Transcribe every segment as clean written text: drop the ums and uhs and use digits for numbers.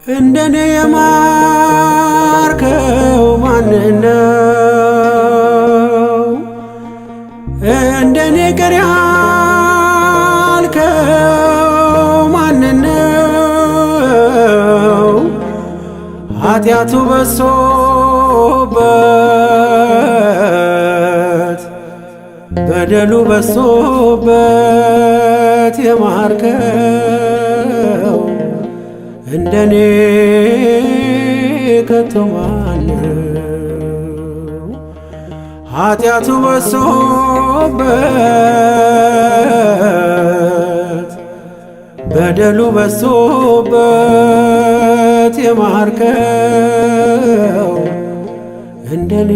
እንደኔ የማርከው ማንነው? እንደኔ ቅር ያልከው ማንነው? ኃጢአቱ በሶበት በደሉ በሶበት የማርከው እንደኔ ከቶ ማነው? ኃጢአቱ በሶበት በደሉ በሶበት የማርከው እንደኔ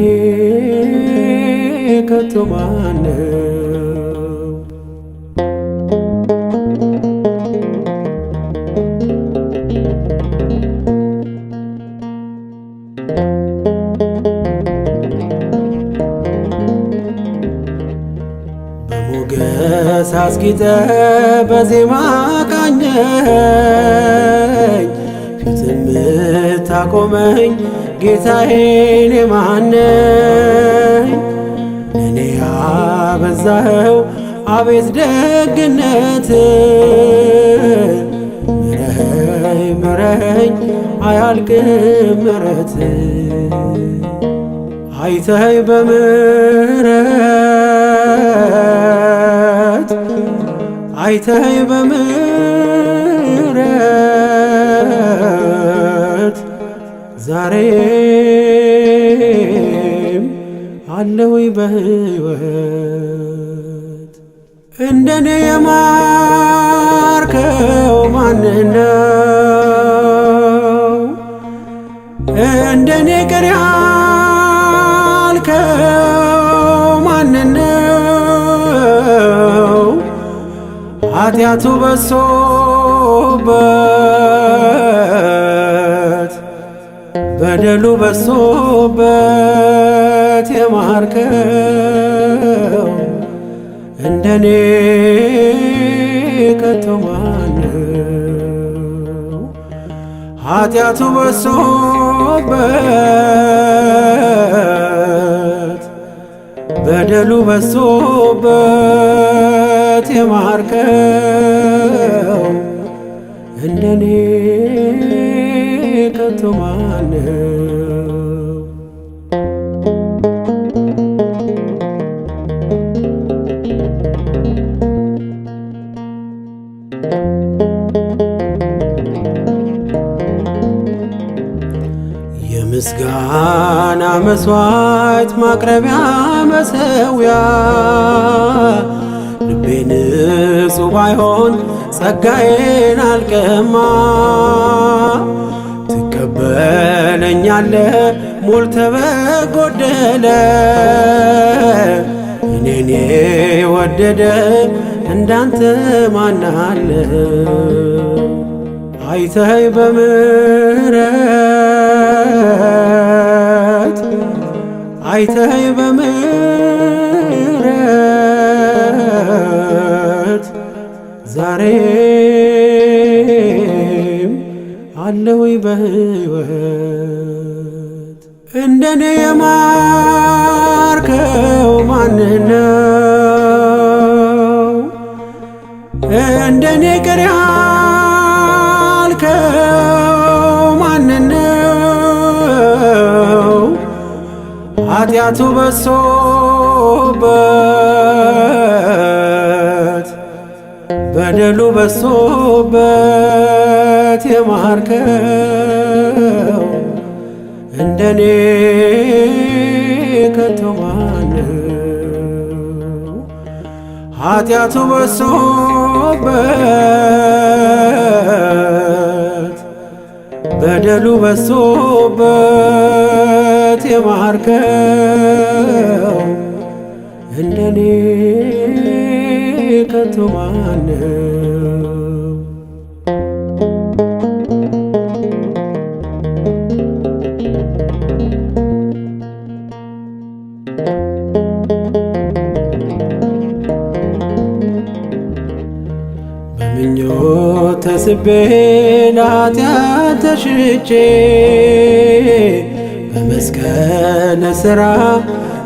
ከቶ ማነው? በሞገስ አስጊጠ በዜማ ቃኘኝ ፊትም ታቆመኝ ጌታዬን የማነኝ? እኔ ያበዛኸው አቤት ደግነት ምረኸኝ ምረኸኝ አያልቅም ምረት አይተኸኝ በምሕረት አይተኸኝ በምሕረት ዛሬም አለሁኝ በሕይወት። እንደኔ የማርከው ማንነው? እንደኔ ቅር ያልከው ማንነው? ኃጢአቱ በሶበት በደሉ በሶበት የማርከው እንደኔ ከቶ ማነው? ኃጢአቱ በሶበት በደሉ በሶበት የማርከው እንደኔ ከቶ ማነው? የምስጋና መስዋዕት ማቅረቢያ መሠዊያ ልቤ ንጹሕ ባይሆን ጸጋዬን አልቀማ ትቀበለኛለ ሞልተ በጎደለ እኔን የወደደ እንዳንተ ማን አለ? አይተኸኝ በምሕረት አይተኸኝ በምሕረት ዛሬም አለሁኝ በሕይወት። እንደኔ የማርከው ማንነው? እንደኔ ቅር ያልከው ማንነው? ኃጢአቱ በሶበት በደሉ በሶበት የማርከው እንደኔ ከቶ ማነው? ኃጢአቱ በሶበት በደሉ በሶበት የማርከው እንደኔ ከቶ ማነው? በምኞት ተስቤ ለኃጢአት ተሽጬ በመስቀል ሥራ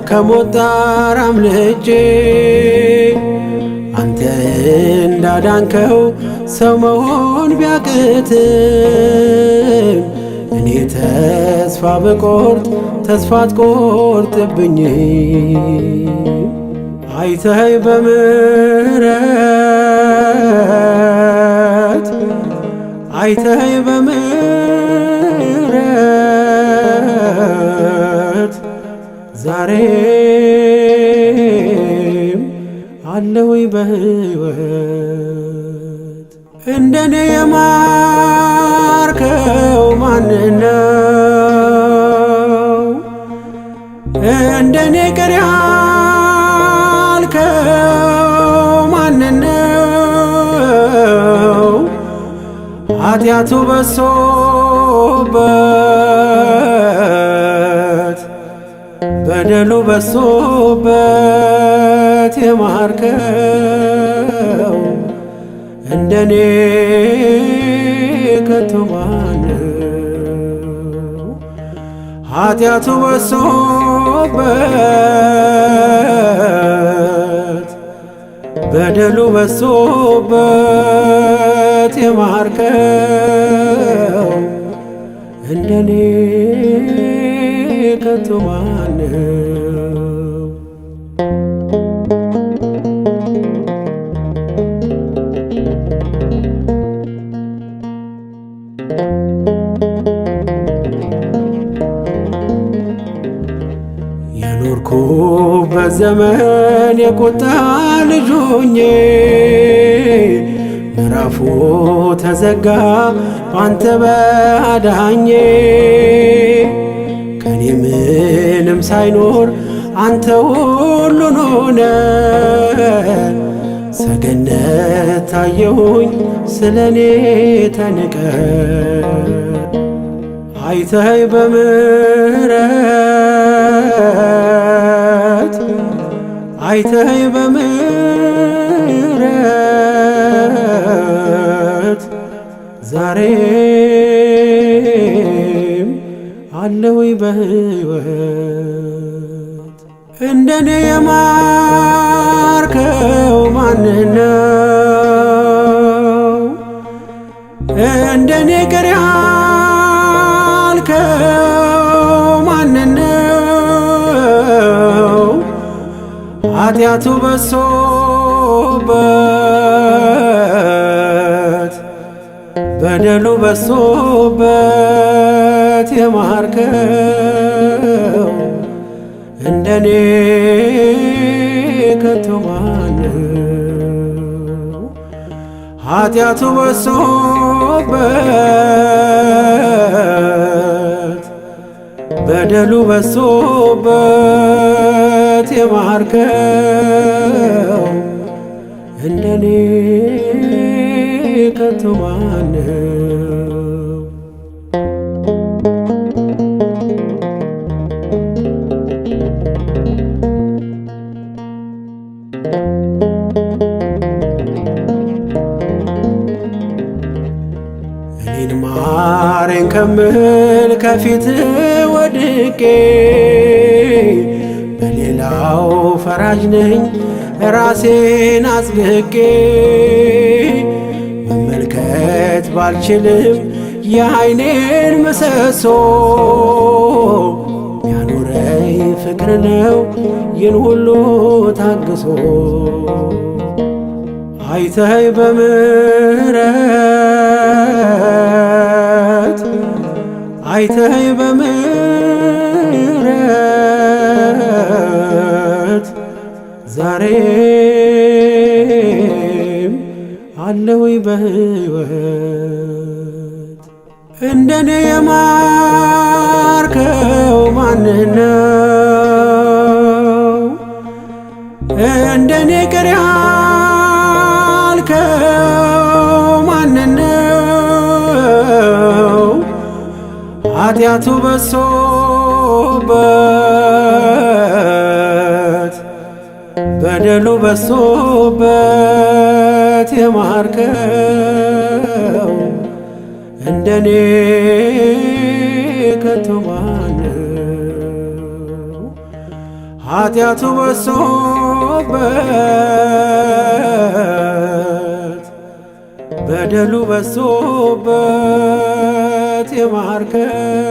ከሞት ጣር አምልጬ አንተ እንዳዳንከው ሰው መሆን ቢያቅትም እኔ ተስፋ ብቆርጥ ተስፋ አትቆርጥብኝ። አይተኸኝ በምሕረት አይተኸኝ በምሕረት ዛሬም አለሁኝ በሕይወት። እንደኔ የማርከው ማንነው? እንደኔ ቅር ያልከው ማንነው? ኃጢአቱ በሶበት በደሉ በሶበት የማርከው እንደኔ ከቶ ማነው? ኃጢአቱ በሶበት በደሉ በሶበት የማርከው እንደኔ ከቶ ማነው? የኖርኩበት ዘመን የቁጣ ልጅ ሆኜ ምዕራፉ ተዘጋ ባንተ በአዳኜ ከኔ ምንም ሳይኖር አንተ ሁሉን ሆነ ሰገነት ታየሁኝ ስለኔ ተንቀ አይተኸኝ በምሕረት አይተኸኝ በምሕረት ዛሬም አለሁኝ በሕይወት። እንደኔ የማርከው ማንነው? እንደኔ ቅር ያልከው ማንነው? ኃጢአቱ በሶበት በደሉ በሶበት የማርከው እንደኔ ከቶ ማነው? ኃጢአቱ በሶበት በደሉ በሶበት የማርከው እንደኔ ከቶ ማነው? እኔን ማረኝ ከምል ከፊት ወድቄ በሌላው ፈራጅ ነኝ ራሴን አጽድቄ መመልከት ባልችልም የዓይኔን ምሰሶ ያኖረኝ ፍቅር ነው ይህን ሁሉ ታግሶ አይተኸኝ በምሕረት አይተኸኝ በምሕረት ዛሬም አለሁኝ በሕይወት። እንደኔ የማርከው ማንነው? እንደኔ ቅር ያልከው ማንነው? ኃጢአቱ በሶበት በደሉ በሶበት የማርከው እንደኔ ከቶ ማነው? ኃጢአቱ በሶበት በደሉ በሶበት የማርከኝ